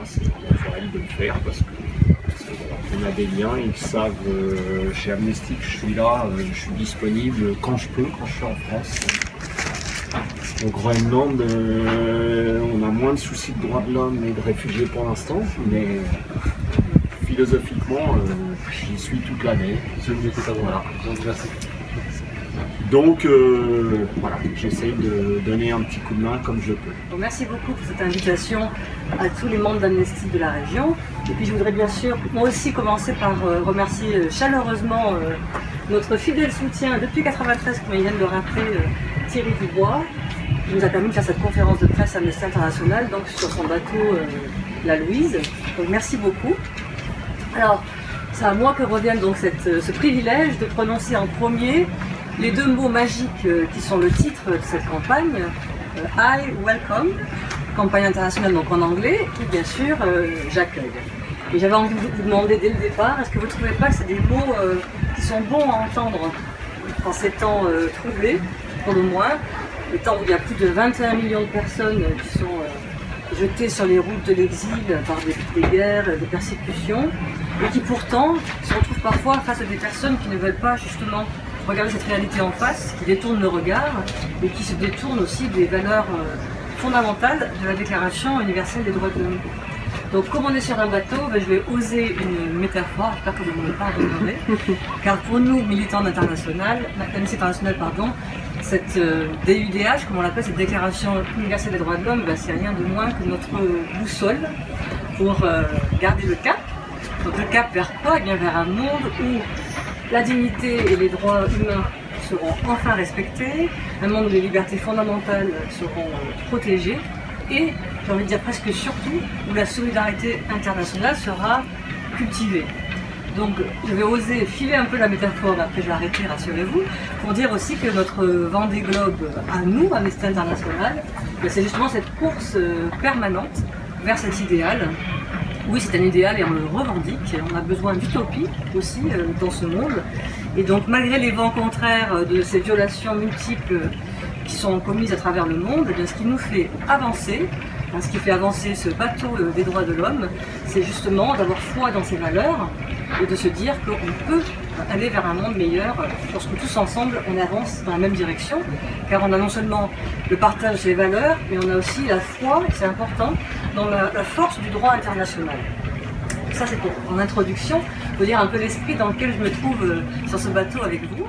c'est naturel de le faire parce qu'on a des liens, ils savent chez Amnesty que je suis là, je suis disponible quand je peux, quand je suis en France. Au Groenland, on a moins de soucis de droits de l'homme et de réfugiés pour l'instant, mais philosophiquement, j'y suis toute l'année. Voilà. Donc voilà, j'essaye de donner un petit coup de main comme je peux. Donc, merci beaucoup pour cette invitation à tous les membres d'Amnesty de la région. Et puis je voudrais bien sûr moi aussi commencer par remercier chaleureusement notre fidèle soutien depuis 1993, comme il vient de le rappeler, Thierry Dubois, qui nous a permis de faire cette conférence de presse Amnesty International donc sur son bateau la Louise. Donc merci beaucoup. Alors c'est à moi que revienne donc ce privilège de prononcer en premier les deux mots magiques qui sont le titre de cette campagne, I welcome, campagne internationale donc en anglais, et bien sûr j'accueille. Et j'avais envie de vous demander dès le départ, est-ce que vous ne trouvez pas que c'est des mots qui sont bons à entendre en ces temps troublés, pour le moins, les temps où il y a plus de 21 millions de personnes qui sont jetées sur les routes de l'exil par des guerres, des persécutions, et qui pourtant se retrouvent parfois face à des personnes qui ne veulent pas justement regarder cette réalité en face, qui détournent le regard et qui se détournent aussi des valeurs fondamentales de la Déclaration universelle des droits de l'homme. Donc comme on est sur un bateau, je vais oser une métaphore, j'espère que vous ne me pardonnerez, car pour nous, militants d'Amnesty International, cette DUDH, comme on l'appelle, cette Déclaration universelle des droits de l'homme, c'est rien de moins que notre boussole pour garder le cap. Donc le cap vers quoi? Eh bien vers un monde où la dignité et les droits humains seront enfin respectés, un monde où les libertés fondamentales seront protégées et, j'ai envie de dire presque surtout, où la solidarité internationale sera cultivée. Donc je vais oser filer un peu la métaphore, après je vais arrêter, rassurez-vous, pour dire aussi que notre Vendée Globe à nous, Amnesty International, c'est justement cette course permanente vers cet idéal. Oui, c'est un idéal et on le revendique. On a besoin d'utopie aussi dans ce monde. Et donc, malgré les vents contraires de ces violations multiples qui sont commises à travers le monde, eh bien, ce qui nous fait avancer, ce qui fait avancer ce bateau des droits de l'homme, c'est justement d'avoir foi dans ces valeurs et de se dire qu'on peut aller vers un monde meilleur lorsque tous ensemble on avance dans la même direction, car on a non seulement le partage des valeurs, mais on a aussi la foi, et c'est important, dans la force du droit international. Ça c'est pour en introduction, vous dire un peu l'esprit dans lequel je me trouve sur ce bateau avec vous.